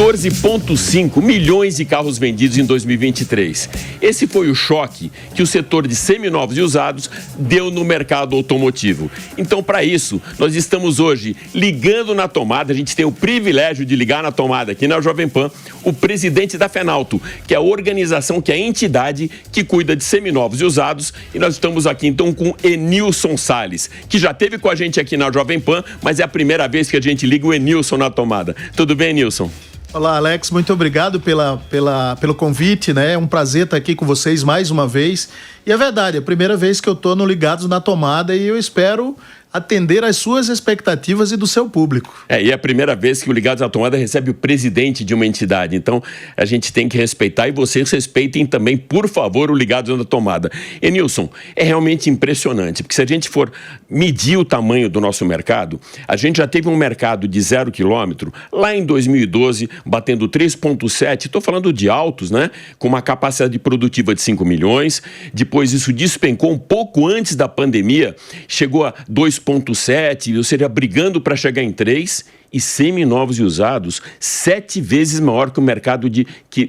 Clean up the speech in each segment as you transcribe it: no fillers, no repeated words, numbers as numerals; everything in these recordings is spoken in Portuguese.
14,5 milhões de carros vendidos em 2023. Esse foi o choque que o setor de seminovos e usados deu no mercado automotivo. Então, para isso, nós estamos hoje ligando na tomada. A gente tem o privilégio de ligar na tomada aqui na Jovem Pan o presidente da Fenalto, que é a organização, que é a entidade que cuida de seminovos e usados. E nós estamos aqui então com Enilson Salles, que já esteve com a gente aqui na Jovem Pan, mas é a primeira vez que a gente liga o Enilson na tomada. Tudo bem, Enilson? Olá, Alex, muito obrigado pelo convite, né? É um prazer estar aqui com vocês mais uma vez. E é verdade, é a primeira vez que eu estou no Ligados na Tomada e eu espero atender às suas expectativas e do seu público. E é a primeira vez que o Ligados na Tomada recebe o presidente de uma entidade. Então, a gente tem que respeitar e vocês respeitem também, por favor, o Ligados na Tomada. Enilson, é realmente impressionante, porque se a gente for medir o tamanho do nosso mercado, a gente já teve um mercado de 0 quilômetro lá em 2012, batendo 3,7, estou falando de autos, né? Com uma capacidade produtiva de 5 milhões. Depois isso despencou um pouco antes da pandemia, chegou a 2,7, ou seja, brigando para chegar em 3, e seminovos e usados 7 vezes maior que o mercado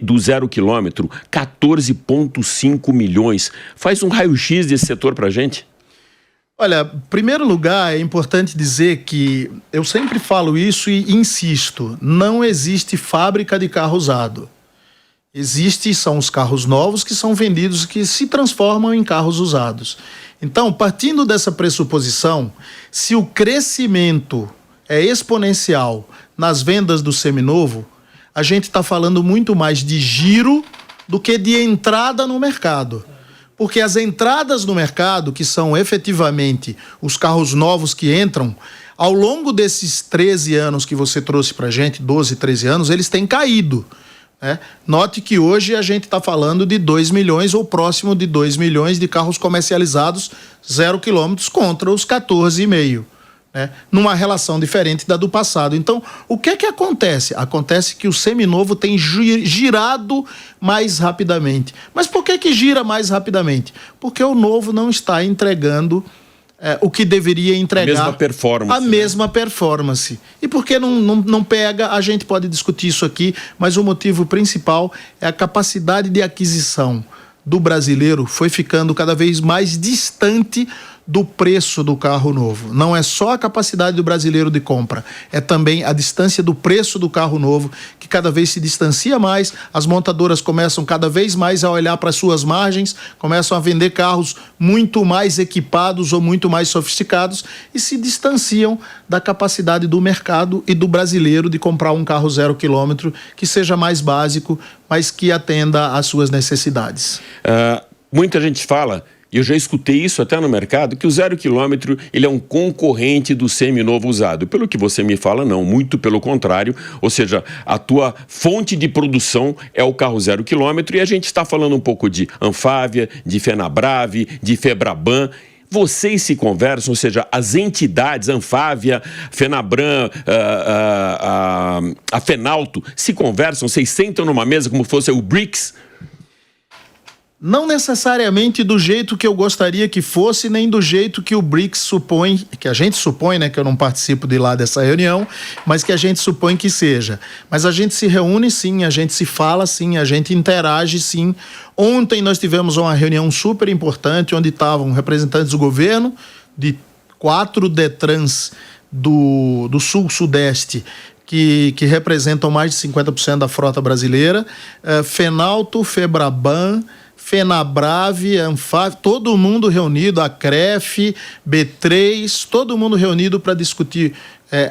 do 0 quilômetro, 14,5 milhões. Faz um raio-x desse setor para a gente. Olha, em primeiro lugar, é importante dizer que eu sempre falo isso e insisto, não existe fábrica de carro usado. São os carros novos que são vendidos, que se transformam em carros usados. Então, partindo dessa pressuposição, se o crescimento é exponencial nas vendas do seminovo, a gente está falando muito mais de giro do que de entrada no mercado. Porque as entradas no mercado, que são efetivamente os carros novos que entram, ao longo desses 13 anos que você trouxe para a gente, 12, 13 anos, eles têm caído. Note que hoje a gente está falando de 2 milhões ou próximo de 2 milhões de carros comercializados 0 quilômetros contra os 14,5, numa relação diferente da do passado. Então, o que acontece? Acontece que o seminovo tem girado mais rapidamente. Mas por que gira mais rapidamente? Porque o novo não está entregando o que deveria entregar. A mesma performance. E por que não pega? A gente pode discutir isso aqui, mas o motivo principal é a capacidade de aquisição do brasileiro foi ficando cada vez mais distante do preço do carro novo. Não é só a capacidade do brasileiro de compra, é também a distância do preço do carro novo, que cada vez se distancia mais. As montadoras começam cada vez mais a olhar para suas margens, começam a vender carros muito mais equipados ou muito mais sofisticados e se distanciam da capacidade do mercado e do brasileiro de comprar um carro 0 quilômetro que seja mais básico, mas que atenda às suas necessidades. Muita gente fala, e eu já escutei isso até no mercado, que o 0 quilômetro ele é um concorrente do seminovo usado. Pelo que você me fala, não, muito pelo contrário. Ou seja, a tua fonte de produção é o carro 0 quilômetro e a gente está falando um pouco de Anfávia, de Fenabrave, de Febraban. Vocês se conversam, ou seja, as entidades, Anfávia, Fenabran, a Fenalto, se conversam, vocês sentam numa mesa como fosse o BRICS? Não necessariamente do jeito que eu gostaria que fosse, nem do jeito que o BRICS supõe, que a gente supõe, que eu não participo de lá dessa reunião, mas que a gente supõe que seja. Mas a gente se reúne sim, a gente se fala sim, a gente interage sim. Ontem nós tivemos uma reunião super importante, onde estavam representantes do governo, de 4 DETRANs do Sul-Sudeste, que representam mais de 50% da frota brasileira, Fenalto, Febraban, Fenabrave, Anfávia, todo mundo reunido, a CREF, B3, todo mundo reunido para discutir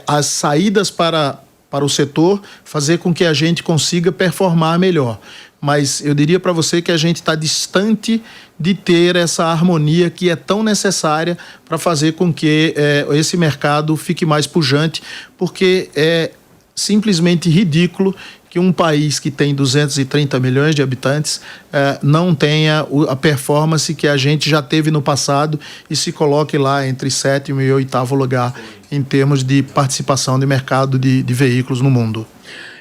as saídas para o setor, fazer com que a gente consiga performar melhor. Mas eu diria para você que a gente está distante de ter essa harmonia que é tão necessária para fazer com que esse mercado fique mais pujante, porque é simplesmente ridículo que um país que tem 230 milhões de habitantes não tenha a performance que a gente já teve no passado e se coloque lá entre 7º e 8º lugar em termos de participação de mercado de veículos no mundo.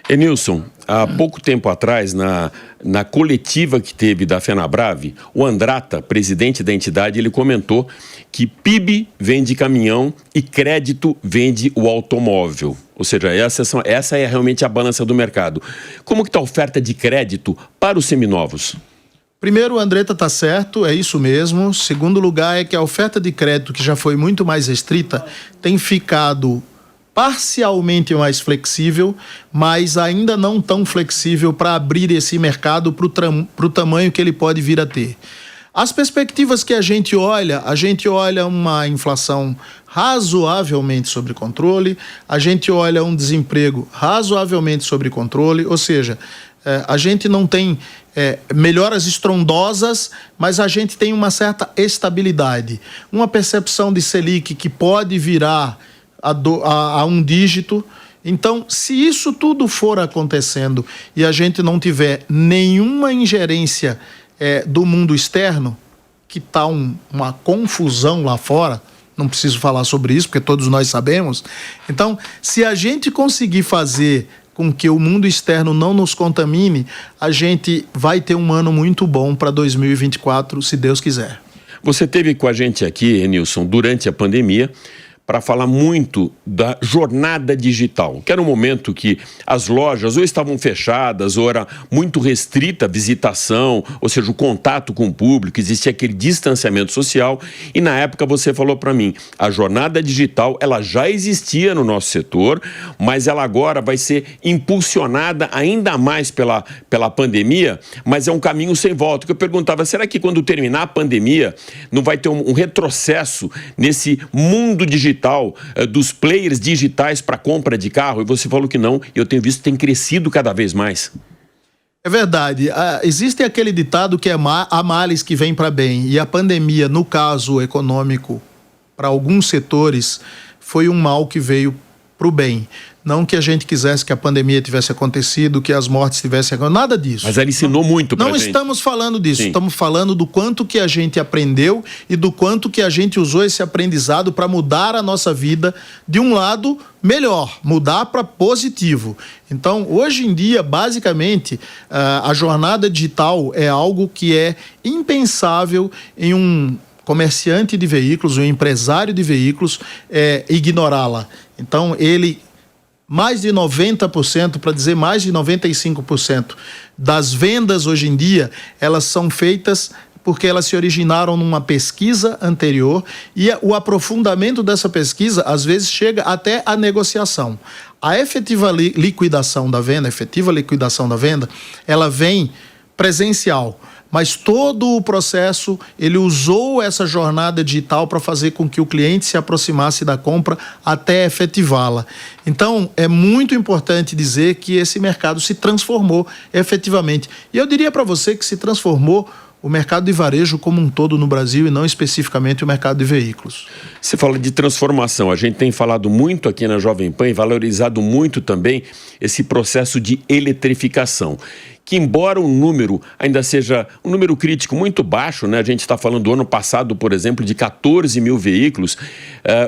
Enilson, há pouco tempo atrás, na coletiva que teve da FenaBrave, o Andrata, presidente da entidade, ele comentou que PIB vem de caminhão e crédito vem de o automóvel. Ou seja, essa é realmente a balança do mercado. Como que está a oferta de crédito para os seminovos? Primeiro, o Andretta está certo, é isso mesmo. Segundo lugar, é que a oferta de crédito, que já foi muito mais restrita, tem ficado parcialmente mais flexível, mas ainda não tão flexível para abrir esse mercado para o tamanho que ele pode vir a ter. As perspectivas que a gente olha uma inflação razoavelmente sob controle, a gente olha um desemprego razoavelmente sob controle, ou seja, a gente não tem melhoras estrondosas, mas a gente tem uma certa estabilidade. Uma percepção de Selic que pode virar a um dígito. Então, se isso tudo for acontecendo e a gente não tiver nenhuma ingerência do mundo externo, que está uma confusão lá fora, não preciso falar sobre isso, porque todos nós sabemos. Então, se a gente conseguir fazer com que o mundo externo não nos contamine, a gente vai ter um ano muito bom para 2024, se Deus quiser. Você esteve com a gente aqui, Enilson, durante a pandemia, para falar muito da jornada digital, que era um momento que as lojas ou estavam fechadas ou era muito restrita a visitação, ou seja, o contato com o público, existia aquele distanciamento social, e na época você falou para mim, a jornada digital ela já existia no nosso setor, mas ela agora vai ser impulsionada ainda mais pela pandemia, mas é um caminho sem volta. Que eu perguntava, será que quando terminar a pandemia não vai ter um retrocesso nesse mundo digital dos players digitais para compra de carro? E você falou que não, e eu tenho visto que tem crescido cada vez mais. É verdade. Existe aquele ditado que é há males que vem para bem, e a pandemia, no caso econômico, para alguns setores, foi um mal que veio para o bem. Não que a gente quisesse que a pandemia tivesse acontecido, que as mortes tivessem acontecido, nada disso. Mas ela ensinou muito pra gente. Não estamos falando disso, Sim. Estamos falando do quanto que a gente aprendeu e do quanto que a gente usou esse aprendizado para mudar a nossa vida de um lado melhor, mudar para positivo. Então, hoje em dia, basicamente, a jornada digital é algo que é impensável em um comerciante de veículos, um empresário de veículos, ignorá-la. Então, mais de 90%, para dizer mais de 95% das vendas hoje em dia, elas são feitas porque elas se originaram numa pesquisa anterior e o aprofundamento dessa pesquisa, às vezes, chega até a negociação. A efetiva liquidação da venda, ela vem presencial. Mas todo o processo, ele usou essa jornada digital para fazer com que o cliente se aproximasse da compra até efetivá-la. Então, é muito importante dizer que esse mercado se transformou efetivamente. E eu diria para você que se transformou o mercado de varejo como um todo no Brasil e não especificamente o mercado de veículos. Você fala de transformação, a gente tem falado muito aqui na Jovem Pan e valorizado muito também esse processo de eletrificação, que embora o número ainda seja um número crítico muito baixo, né? A gente está falando do ano passado, por exemplo, de 14 mil veículos,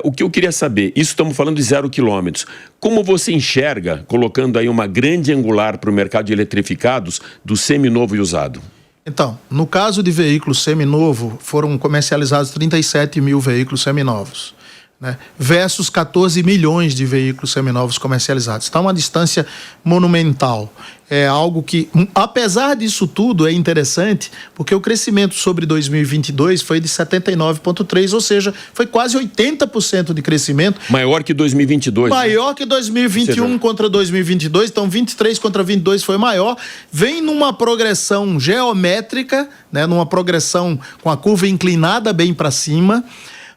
o que eu queria saber, isso estamos falando de 0 quilômetros, como você enxerga, colocando aí uma grande angular para o mercado de eletrificados, do seminovo e usado? Então, no caso de veículos seminovo, foram comercializados 37 mil veículos seminovos, né? Versus 14 milhões de veículos seminovos comercializados. Está uma distância monumental. É algo que, apesar disso tudo, é interessante, porque o crescimento sobre 2022 foi de 79,3%, ou seja, foi quase 80% de crescimento. Maior que 2022. Maior que 2021 contra 2022, então 23 contra 22 foi maior. Vem numa progressão geométrica, né, numa progressão com a curva inclinada bem para cima.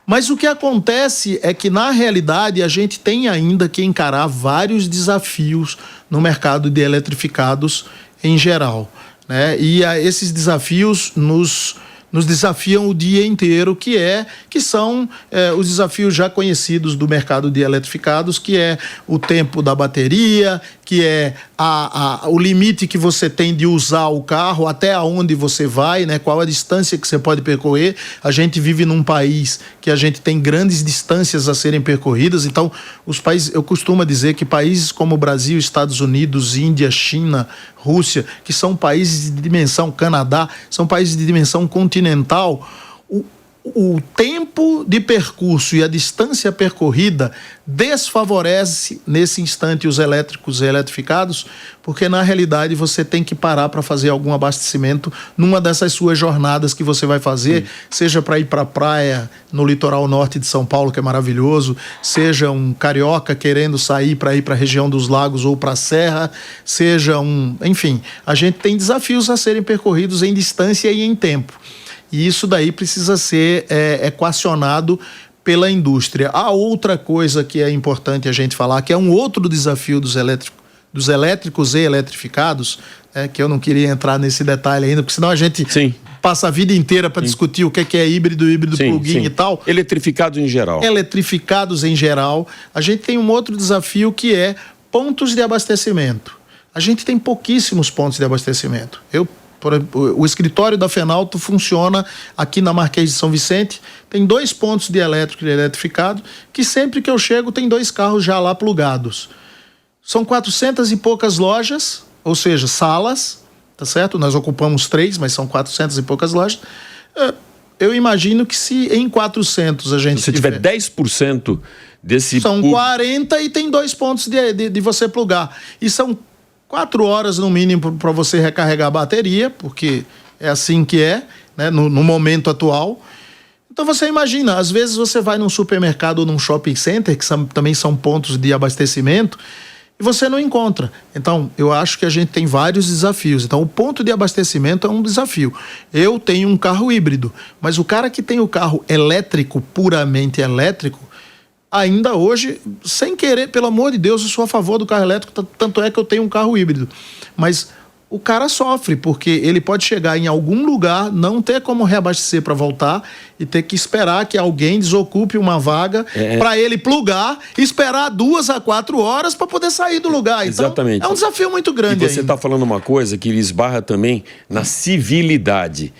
Mas o que acontece é que, na realidade, a gente tem ainda que encarar vários desafios no mercado de eletrificados em geral, né? E esses desafios nos nos desafiam o dia inteiro, que são os desafios já conhecidos do mercado de eletrificados, que é o tempo da bateria, que é o limite que você tem de usar o carro, até onde você vai, né? Qual a distância que você pode percorrer. A gente vive num país que a gente tem grandes distâncias a serem percorridas, então os países, eu costumo dizer que países como Brasil, Estados Unidos, Índia, China, Rússia, que são países de dimensão, Canadá, são países de dimensão continental, o tempo de percurso e a distância percorrida desfavorece nesse instante os elétricos e eletrificados, porque na realidade você tem que parar para fazer algum abastecimento numa dessas suas jornadas que você vai fazer, seja para ir para a praia no litoral norte de São Paulo, que é maravilhoso, seja um carioca querendo sair para ir para a região dos lagos ou para a serra, seja enfim, a gente tem desafios a serem percorridos em distância e em tempo. E isso daí precisa ser equacionado pela indústria. A outra coisa que é importante a gente falar, que é um outro desafio dos elétricos e eletrificados, que eu não queria entrar nesse detalhe ainda, porque senão a gente passa a vida inteira para discutir o que é híbrido plug-in e tal. Eletrificados em geral. Eletrificados em geral. A gente tem um outro desafio que é pontos de abastecimento. A gente tem pouquíssimos pontos de abastecimento. O escritório da Fenalto funciona aqui na Marquês de São Vicente, tem 2 pontos de elétrico e eletrificado, que sempre que eu chego tem 2 carros já lá plugados. São 400 e poucas lojas, ou seja, salas, tá certo? Nós ocupamos 3, mas são 400 e poucas lojas. Eu imagino que se em 400 a gente... Se tiver 10% desse... São 40 e tem 2 pontos de você plugar. E são 4 horas no mínimo para você recarregar a bateria, porque é assim que né, no momento atual. Então você imagina, às vezes você vai num supermercado ou num shopping center, que também são pontos de abastecimento, e você não encontra. Então, eu acho que a gente tem vários desafios. Então, o ponto de abastecimento é um desafio. Eu tenho um carro híbrido, mas o cara que tem o carro elétrico, puramente elétrico, ainda hoje, sem querer, pelo amor de Deus, eu sou a favor do carro elétrico, tanto é que eu tenho um carro híbrido. Mas o cara sofre, porque ele pode chegar em algum lugar, não ter como reabastecer para voltar e ter que esperar que alguém desocupe uma vaga para ele plugar e esperar 2 a 4 horas para poder sair do lugar. Então, exatamente. É um desafio muito grande. E você está falando uma coisa que esbarra também na civilidade.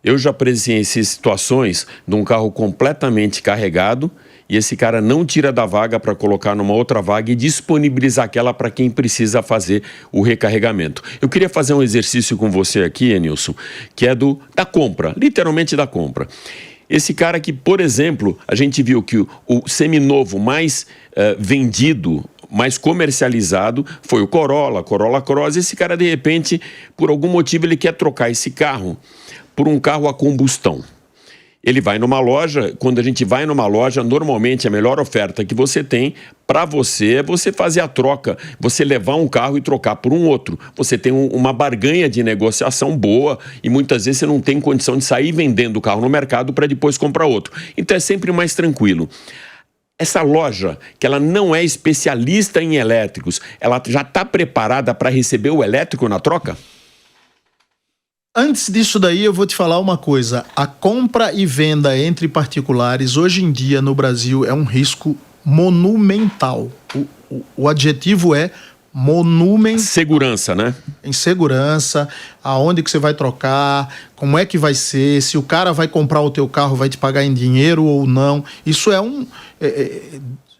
Eu já presenciei situações de um carro completamente carregado e esse cara não tira da vaga para colocar numa outra vaga e disponibilizar aquela para quem precisa fazer o recarregamento. Eu queria fazer um exercício com você aqui, Enilson, que é da compra, literalmente da compra. Esse cara que, por exemplo, a gente viu que o seminovo mais vendido, mais comercializado, foi o Corolla Cross. Esse cara, de repente, por algum motivo, ele quer trocar esse carro por um carro a combustão. Ele vai numa loja, quando a gente vai numa loja, normalmente a melhor oferta que você tem para você é você fazer a troca, você levar um carro e trocar por um outro. Você tem uma barganha de negociação boa e muitas vezes você não tem condição de sair vendendo o carro no mercado para depois comprar outro. Então é sempre mais tranquilo. Essa loja, que ela não é especialista em elétricos, ela já está preparada para receber o elétrico na troca? Antes disso daí, eu vou te falar uma coisa. A compra e venda entre particulares, hoje em dia, no Brasil, é um risco monumental. O adjetivo é monumental. Segurança, né? Insegurança, aonde que você vai trocar, como é que vai ser, se o cara vai comprar o teu carro, vai te pagar em dinheiro ou não. Isso é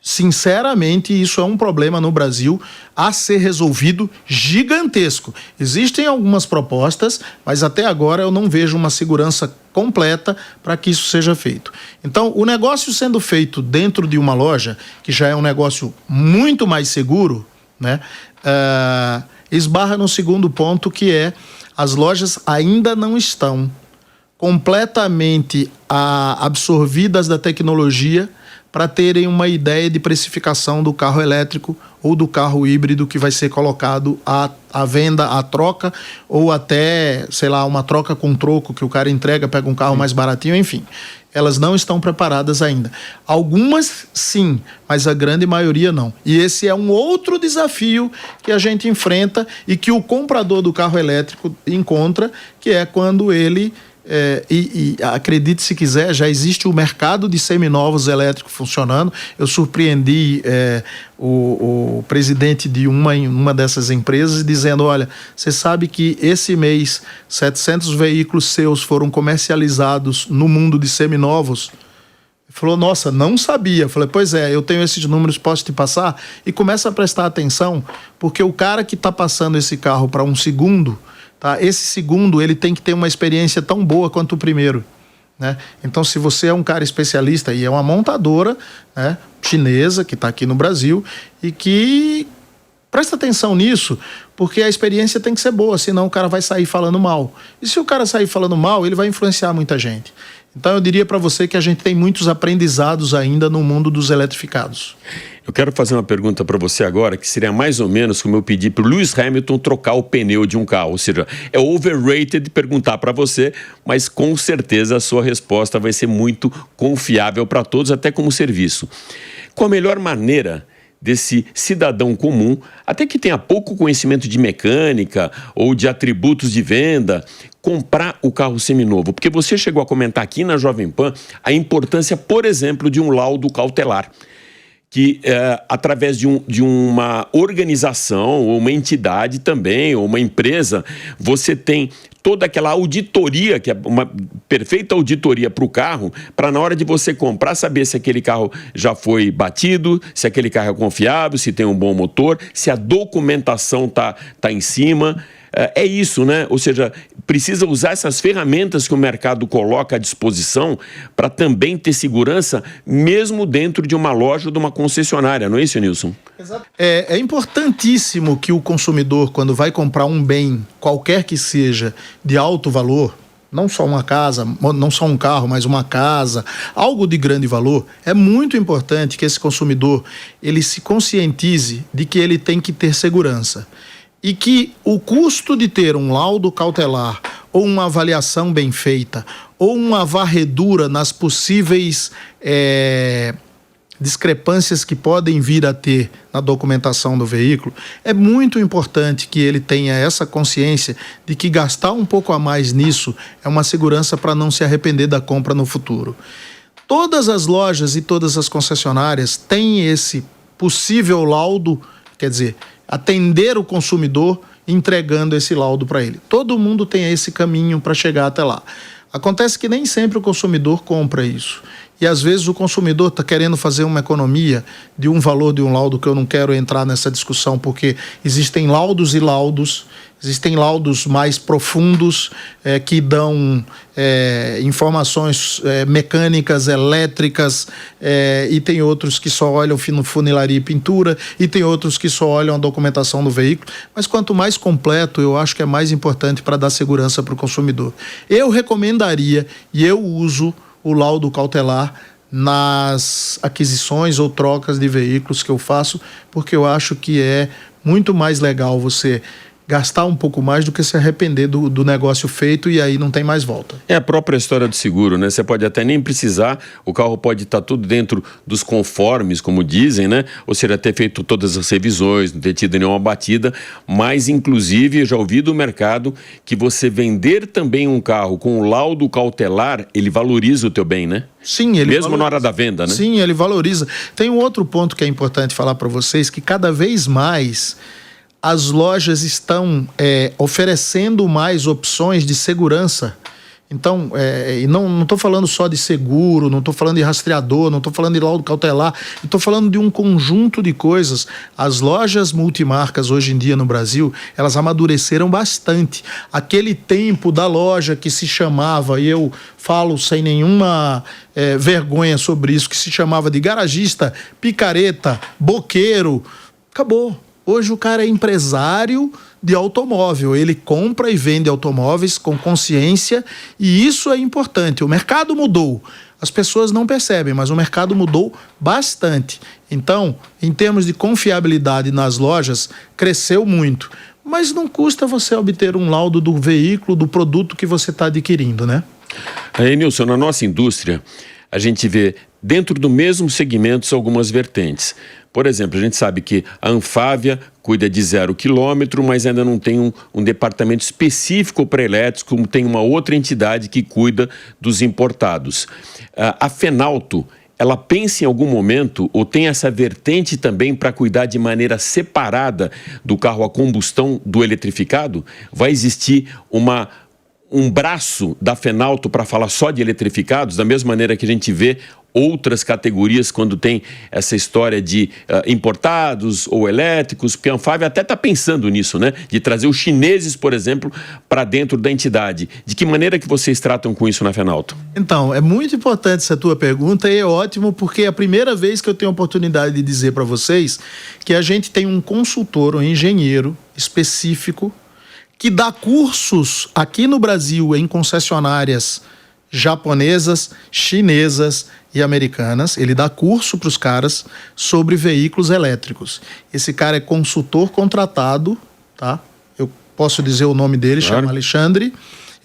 sinceramente, isso é um problema no Brasil a ser resolvido gigantesco. Existem algumas propostas, mas até agora eu não vejo uma segurança completa para que isso seja feito. Então, o negócio sendo feito dentro de uma loja, que já é um negócio muito mais seguro, né, esbarra no segundo ponto, que é as lojas ainda não estão completamente absorvidas da tecnologia para terem uma ideia de precificação do carro elétrico ou do carro híbrido que vai ser colocado à venda, à troca, ou até, sei lá, uma troca com troco que o cara entrega, pega um carro mais baratinho, enfim. Elas não estão preparadas ainda. Algumas sim, mas a grande maioria não. E esse é um outro desafio que a gente enfrenta e que o comprador do carro elétrico encontra, que é quando ele e acredite se quiser, já existe o mercado de seminovos elétricos funcionando. Eu surpreendi o presidente de uma dessas empresas dizendo, olha, você sabe que esse mês 700 veículos seus foram comercializados no mundo de seminovos? Ele falou, nossa, não sabia. Eu falei, pois é, eu tenho esses números, posso te passar? E começa a prestar atenção, porque o cara que está passando esse carro para um segundo, tá? Esse segundo ele tem que ter uma experiência tão boa quanto o primeiro, né? Então, se você é um cara especialista e é uma montadora, né, chinesa que está aqui no Brasil e que presta atenção nisso, porque a experiência tem que ser boa, senão o cara vai sair falando mal. E se o cara sair falando mal, ele vai influenciar muita gente. Então eu diria para você que a gente tem muitos aprendizados ainda no mundo dos eletrificados. Eu quero fazer uma pergunta para você agora, que seria mais ou menos como eu pedi para o Lewis Hamilton trocar o pneu de um carro. Ou seja, é overrated perguntar para você, mas com certeza a sua resposta vai ser muito confiável para todos, até como serviço. Qual a melhor maneira desse cidadão comum, até que tenha pouco conhecimento de mecânica ou de atributos de venda, comprar o carro seminovo? Porque você chegou a comentar aqui na Jovem Pan a importância, por exemplo, de um laudo cautelar, que através de uma organização ou uma entidade também, ou uma empresa, você tem toda aquela auditoria, que é uma perfeita auditoria para o carro, para na hora de você comprar, saber se aquele carro já foi batido, se aquele carro é confiável, se tem um bom motor, se a documentação tá em cima. É isso, né? Ou seja, precisa usar essas ferramentas que o mercado coloca à disposição para também ter segurança, mesmo dentro de uma loja ou de uma concessionária, não é isso, Nilson? Exato. É importantíssimo que o consumidor, quando vai comprar um bem, qualquer que seja, de alto valor, não só uma casa, não só um carro, mas uma casa, algo de grande valor, é muito importante que esse consumidor ele se conscientize de que ele tem que ter segurança. E que o custo de ter um laudo cautelar ou uma avaliação bem feita ou uma varredura nas possíveis discrepâncias que podem vir a ter na documentação do veículo, é muito importante que ele tenha essa consciência de que gastar um pouco a mais nisso é uma segurança para não se arrepender da compra no futuro. Todas as lojas e todas as concessionárias têm esse possível laudo, quer dizer, atender o consumidor entregando esse laudo para ele. Todo mundo tem esse caminho para chegar até lá. Acontece que nem sempre o consumidor compra isso. E às vezes o consumidor está querendo fazer uma economia de um valor de um laudo, que eu não quero entrar nessa discussão, porque existem laudos e laudos, existem laudos mais profundos que dão informações mecânicas, elétricas, e tem outros que só olham funilaria e pintura, e tem outros que só olham a documentação do veículo. Mas quanto mais completo, eu acho que é mais importante para dar segurança para o consumidor. Eu recomendaria, e eu uso o laudo cautelar nas aquisições ou trocas de veículos que eu faço, porque eu acho que é muito mais legal você gastar um pouco mais do que se arrepender do negócio feito e aí não tem mais volta. É a própria história do seguro, né? Você pode até nem precisar, o carro pode estar tudo dentro dos conformes, como dizem, né? Ou seja, ter feito todas as revisões, não ter tido nenhuma batida, mas inclusive eu já ouvi do mercado que você vender também um carro com o laudo cautelar, ele valoriza o teu bem, né? Sim, ele mesmo valoriza. Na hora da venda, né? Sim, ele valoriza. Tem um outro ponto que é importante falar para vocês, que cada vez mais as lojas estão oferecendo mais opções de segurança. Então, e não estou falando só de seguro, não estou falando de rastreador, não estou falando de laudo cautelar, estou falando de um conjunto de coisas. As lojas multimarcas hoje em dia no Brasil, elas amadureceram bastante. Aquele tempo da loja que se chamava, e eu falo sem nenhuma vergonha sobre isso, que se chamava de garagista, picareta, boqueiro, acabou. Hoje o cara é empresário de automóvel, ele compra e vende automóveis com consciência e isso é importante. O mercado mudou, as pessoas não percebem, mas o mercado mudou bastante. Então, em termos de confiabilidade nas lojas, cresceu muito. Mas não custa você obter um laudo do veículo, do produto que você está adquirindo, né? Nilson, na nossa indústria, a gente vê dentro do mesmo segmento, algumas vertentes. Por exemplo, a gente sabe que a Anfávia cuida de 0 quilômetro, mas ainda não tem um departamento específico para elétricos, como tem uma outra entidade que cuida dos importados. A Fenalto, ela pensa em algum momento, ou tem essa vertente também para cuidar de maneira separada do carro a combustão do eletrificado? Vai existir um braço da Fenalto para falar só de eletrificados, da mesma maneira que a gente vê outras categorias quando tem essa história de importados ou elétricos, porque a Anfávia até está pensando nisso, né? De trazer os chineses, por exemplo, para dentro da entidade. De que maneira que vocês tratam com isso na Fenalto? Então, é muito importante essa tua pergunta e é ótimo porque é a primeira vez que eu tenho a oportunidade de dizer para vocês que a gente tem um consultor, um engenheiro específico que dá cursos aqui no Brasil em concessionárias japonesas, chinesas e americanas. Ele dá curso para os caras sobre veículos elétricos. Esse cara é consultor contratado, tá? Eu posso dizer o nome dele, claro. Chama Alexandre.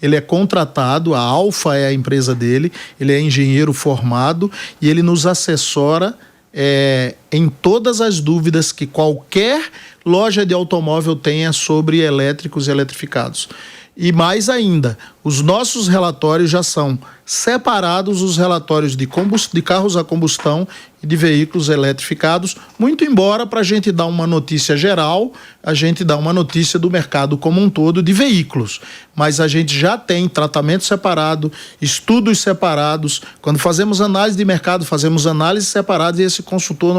Ele é contratado, a Alfa é a empresa dele, ele é engenheiro formado e ele nos assessora em todas as dúvidas que qualquer loja de automóvel tenha sobre elétricos e eletrificados. E mais ainda, os nossos relatórios já são separados os relatórios de carros a combustão e de veículos eletrificados, muito embora para a gente dar uma notícia geral, a gente dá uma notícia do mercado como um todo de veículos. Mas a gente já tem tratamento separado, estudos separados. Quando fazemos análise de mercado, fazemos análises separadas e esse consultor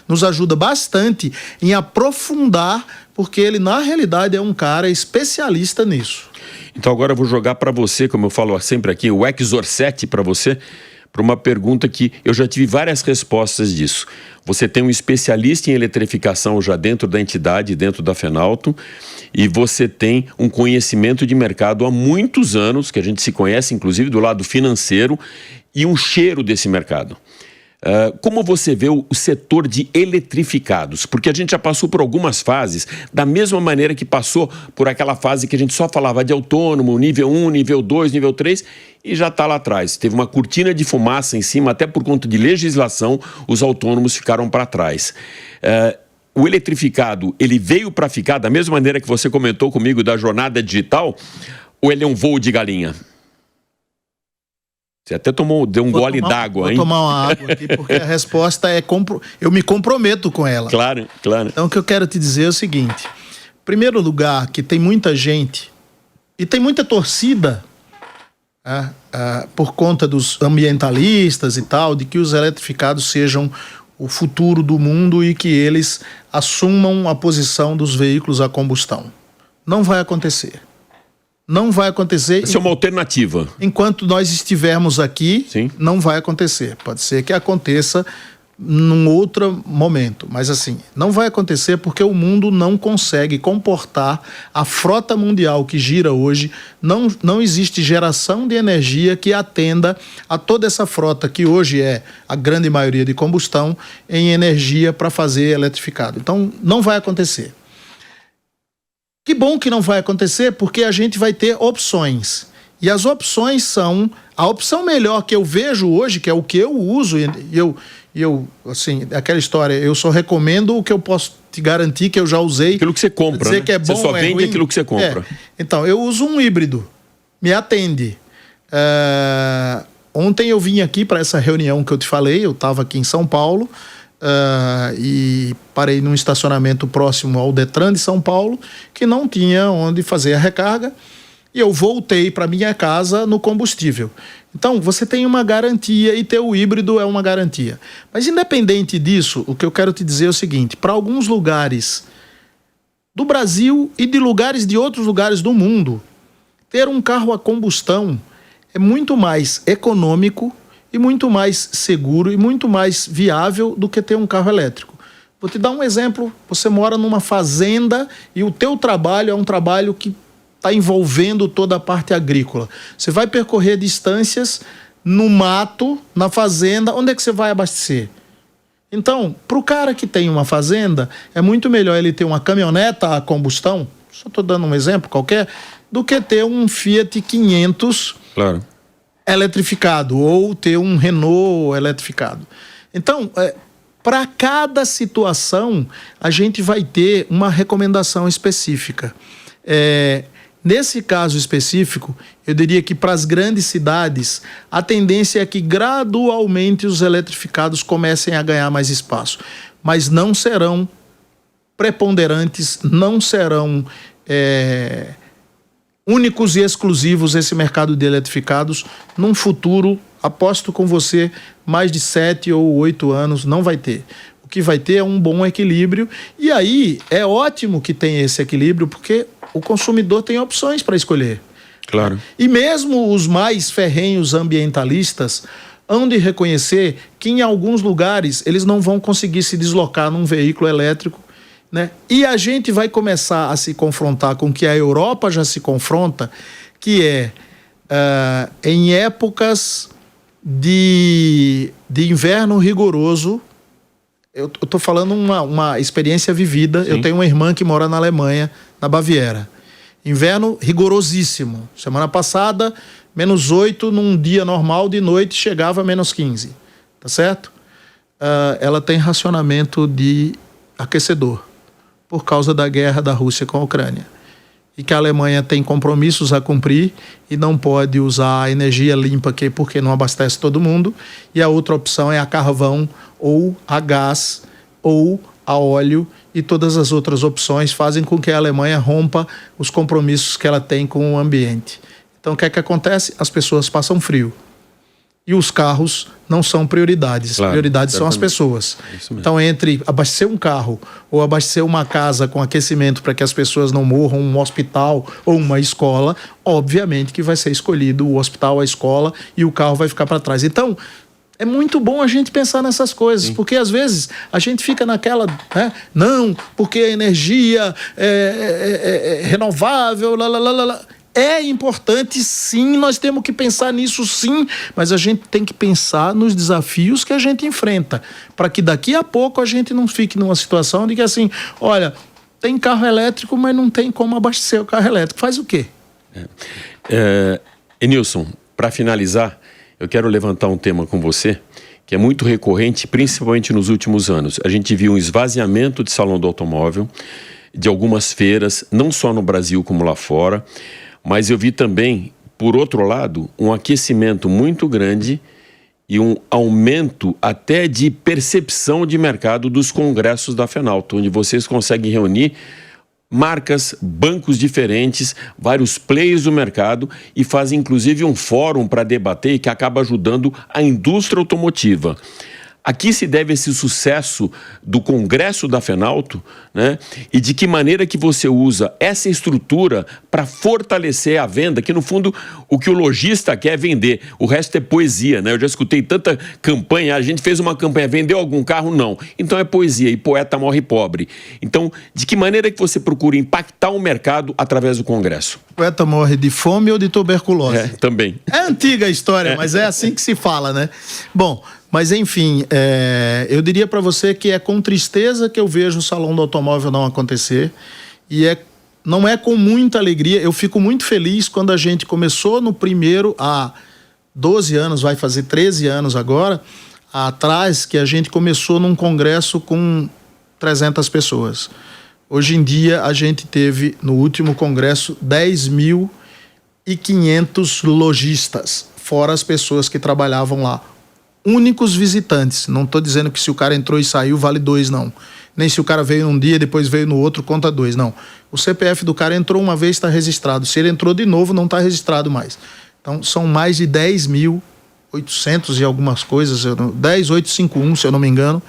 nos ajuda bastante em aprofundar, porque ele, na realidade, é um cara especialista nisso. Então agora eu vou jogar para você, como eu falo sempre aqui, o Exor 7 para você, para uma pergunta que eu já tive várias respostas disso. Você tem um especialista em eletrificação já dentro da entidade, dentro da Fenalto, e você tem um conhecimento de mercado há muitos anos, que a gente se conhece, inclusive, do lado financeiro, e um cheiro desse mercado. Como você vê o setor de eletrificados? Porque a gente já passou por algumas fases, da mesma maneira que passou por aquela fase que a gente só falava de autônomo, nível 1, nível 2, nível 3, e já está lá atrás. Teve uma cortina de fumaça em cima, até por conta de legislação, os autônomos ficaram para trás. O eletrificado, ele veio para ficar da mesma maneira que você comentou comigo da jornada digital, ou ele é um voo de galinha? Você até deu um gole d'água, hein? Vou tomar uma água aqui, porque a resposta é... Eu me comprometo com ela. Claro, claro. Então, o que eu quero te dizer é o seguinte. Em primeiro lugar, que tem muita gente e tem muita torcida por conta dos ambientalistas e tal, de que os eletrificados sejam o futuro do mundo e que eles assumam a posição dos veículos a combustão. Não vai acontecer. Não vai acontecer. Isso é uma alternativa. Enquanto nós estivermos aqui, sim, não vai acontecer. Pode ser que aconteça num outro momento. Mas assim, não vai acontecer porque o mundo não consegue comportar a frota mundial que gira hoje. Não existe geração de energia que atenda a toda essa frota que hoje é a grande maioria de combustão em energia para fazer eletrificado. Então, não vai acontecer. Que bom que não vai acontecer, porque a gente vai ter opções. E as opções são... A opção melhor que eu vejo hoje, que é o que eu uso, assim, aquela história, eu só recomendo o que eu posso te garantir que eu já usei. Aquilo que você compra, dizer, né? Que é bom, você só vende ruim. Aquilo que você compra. Então, eu uso um híbrido. Me atende. Ontem eu vim aqui para essa reunião que eu te falei, eu estava aqui em São Paulo, e parei num estacionamento próximo ao Detran de São Paulo, que não tinha onde fazer a recarga, e eu voltei para minha casa no combustível. Então, você tem uma garantia e ter o híbrido é uma garantia. Mas independente disso, o que eu quero te dizer é o seguinte, para alguns lugares do Brasil e de lugares de outros lugares do mundo, ter um carro a combustão é muito mais econômico e muito mais seguro e muito mais viável do que ter um carro elétrico. Vou te dar um exemplo. Você mora numa fazenda e o teu trabalho é um trabalho que está envolvendo toda a parte agrícola. Você vai percorrer distâncias no mato, na fazenda, onde é que você vai abastecer? Então, para o cara que tem uma fazenda, é muito melhor ele ter uma caminhoneta a combustão, só estou dando um exemplo qualquer, do que ter um Fiat 500 claro, eletrificado ou ter um Renault eletrificado. Então, para cada situação, a gente vai ter uma recomendação específica. Nesse caso específico, eu diria que para as grandes cidades, a tendência é que gradualmente os eletrificados comecem a ganhar mais espaço, mas não serão preponderantes, não serão únicos e exclusivos esse mercado de eletrificados. Num futuro, aposto com você, mais de 7 ou 8 anos, não vai ter. O que vai ter é um bom equilíbrio, e aí é ótimo que tenha esse equilíbrio, porque o consumidor tem opções para escolher. Claro. E mesmo os mais ferrenhos ambientalistas hão de reconhecer que em alguns lugares eles não vão conseguir se deslocar num veículo elétrico, né? E a gente vai começar a se confrontar com o que a Europa já se confronta, que é em épocas de inverno rigoroso. Eu estou falando uma experiência vivida. Sim. Eu tenho uma irmã que mora na Alemanha, na Baviera. Inverno rigorosíssimo. Semana passada, -8 num dia normal, de noite chegava a -15. Tá certo? Ela tem racionamento de aquecedor por causa da guerra da Rússia com a Ucrânia. E que a Alemanha tem compromissos a cumprir e não pode usar a energia limpa porque não abastece todo mundo. E a outra opção é a carvão ou a gás ou a óleo, e todas as outras opções fazem com que a Alemanha rompa os compromissos que ela tem com o ambiente. Então o que é que acontece? As pessoas passam frio. E os carros não são prioridades. Claro, prioridades são as pessoas. Então, entre abastecer um carro ou abastecer uma casa com aquecimento para que as pessoas não morram, um hospital ou uma escola, obviamente que vai ser escolhido o hospital, a escola, e o carro vai ficar para trás. Então, é muito bom a gente pensar nessas coisas. Sim. Porque às vezes a gente fica naquela, né? Não, porque a energia é renovável, É importante, sim, nós temos que pensar nisso, sim, mas a gente tem que pensar nos desafios que a gente enfrenta, para que daqui a pouco a gente não fique numa situação de que assim, olha, tem carro elétrico, mas não tem como abastecer o carro elétrico. Faz o quê? Enilson, para finalizar, eu quero levantar um tema com você, que é muito recorrente, principalmente nos últimos anos. A gente viu um esvaziamento de salão do automóvel, de algumas feiras, não só no Brasil como lá fora, mas eu vi também, por outro lado, um aquecimento muito grande e um aumento até de percepção de mercado dos congressos da Fenalto, onde vocês conseguem reunir marcas, bancos diferentes, vários players do mercado, e fazem inclusive um fórum para debater que acaba ajudando a indústria automotiva. A que se deve esse sucesso do Congresso da Fenalto, né? E de que maneira que você usa essa estrutura para fortalecer a venda, que no fundo o que o lojista quer é vender, o resto é poesia, né? Eu já escutei tanta campanha, a gente fez uma campanha, vendeu algum carro? Não. Então é poesia, e poeta morre pobre. Então, de que maneira que você procura impactar o mercado através do Congresso? Poeta morre de fome ou de tuberculose? Também. É antiga a história, mas é assim que se fala, né? Bom, mas enfim, eu diria para você que é com tristeza que eu vejo o Salão do Automóvel não acontecer, e não é com muita alegria. Eu fico muito feliz quando a gente começou no primeiro, há 12 anos, vai fazer 13 anos agora, atrás, que a gente começou num congresso com 300 pessoas. Hoje em dia a gente teve no último congresso 10.500 lojistas, fora as pessoas que trabalhavam lá. Únicos visitantes. Não estou dizendo que se o cara entrou e saiu vale 2, não. Nem se o cara veio num dia, depois veio no outro, conta 2, não. O CPF do cara entrou uma vez, está registrado. Se ele entrou de novo, não está registrado mais. Então, são mais de 10.800 e algumas coisas, 10.851, se eu não me engano,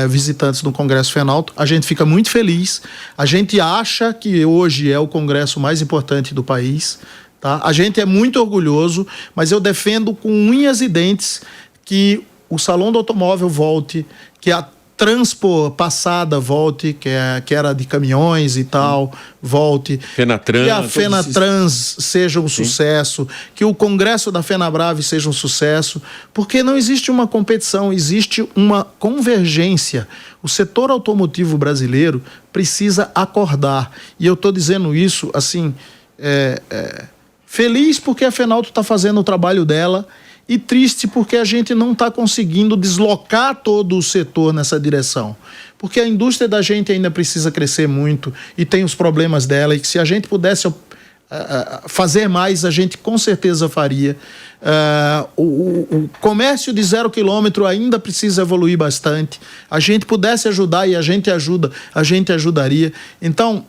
visitantes do Congresso Fenalto. A gente fica muito feliz. A gente acha que hoje é o congresso mais importante do país. Tá? A gente é muito orgulhoso, mas eu defendo com unhas e dentes que o Salão do Automóvel volte, que a Transpo passada volte, que era de caminhões e tal, volte. Fenatrans, que a Fenatrans seja um sucesso, que o Congresso da Fenabrave seja um sucesso, porque não existe uma competição, existe uma convergência. O setor automotivo brasileiro precisa acordar. E eu estou dizendo isso assim, Feliz porque a Fenalto está fazendo o trabalho dela e triste porque a gente não está conseguindo deslocar todo o setor nessa direção. Porque a indústria da gente ainda precisa crescer muito e tem os problemas dela, e que se a gente pudesse fazer mais, a gente com certeza faria. O comércio de 0 quilômetro ainda precisa evoluir bastante. A gente pudesse ajudar e a gente ajuda, a gente ajudaria. Então,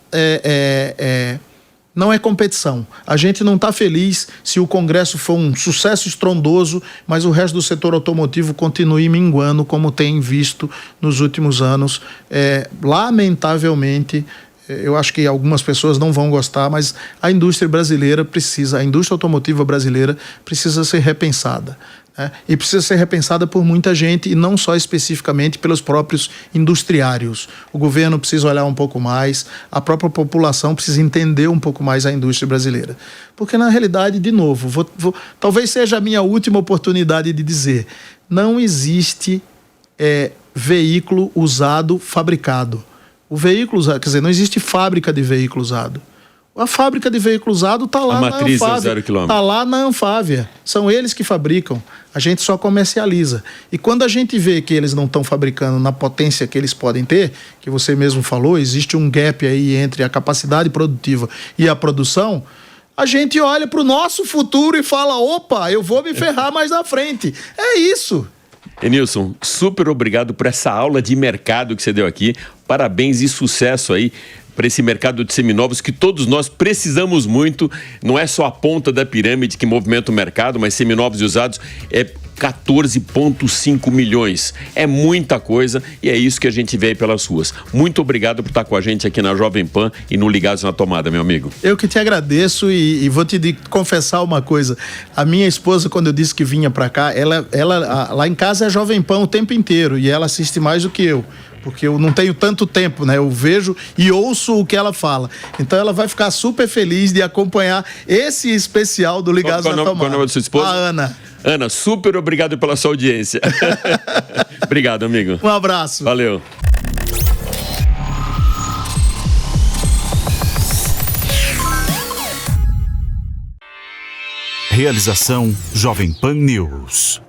não é competição. A gente não está feliz se o Congresso for um sucesso estrondoso, mas o resto do setor automotivo continue minguando, como tem visto nos últimos anos. Lamentavelmente, eu acho que algumas pessoas não vão gostar, mas a indústria automotiva brasileira precisa ser repensada. E precisa ser repensada por muita gente e não só especificamente pelos próprios industriários. O governo precisa olhar um pouco mais, a própria população precisa entender um pouco mais a indústria brasileira. Porque, na realidade, de novo, talvez seja a minha última oportunidade de dizer, não existe veículo usado fabricado. O veículo usado, quer dizer, não existe fábrica de veículo usado. A fábrica de veículo usado está lá na Anfávia. A matriz é 0 quilômetro. Está lá na Anfávia. São eles que fabricam. A gente só comercializa. E quando a gente vê que eles não estão fabricando na potência que eles podem ter, que você mesmo falou, existe um gap aí entre a capacidade produtiva e a produção, a gente olha para o nosso futuro e fala, opa, eu vou me ferrar mais na frente. É isso. Enilson, super obrigado por essa aula de mercado que você deu aqui. Parabéns e sucesso aí para esse mercado de seminovos que todos nós precisamos muito. Não é só a ponta da pirâmide que movimenta o mercado, mas seminovos e usados é 14,5 milhões. É muita coisa e é isso que a gente vê aí pelas ruas. Muito obrigado por estar com a gente aqui na Jovem Pan e no Ligados na Tomada, meu amigo. Eu que te agradeço e vou te confessar uma coisa. A minha esposa, quando eu disse que vinha para cá, ela lá em casa é Jovem Pan o tempo inteiro e ela assiste mais do que eu. Porque eu não tenho tanto tempo, né? Eu vejo e ouço o que ela fala. Então ela vai ficar super feliz de acompanhar esse especial do Ligados na Tomada. Qual é o nome da sua esposa? A Ana. Ana, super obrigado pela sua audiência. Obrigado, amigo. Um abraço. Valeu. Realização Jovem Pan News.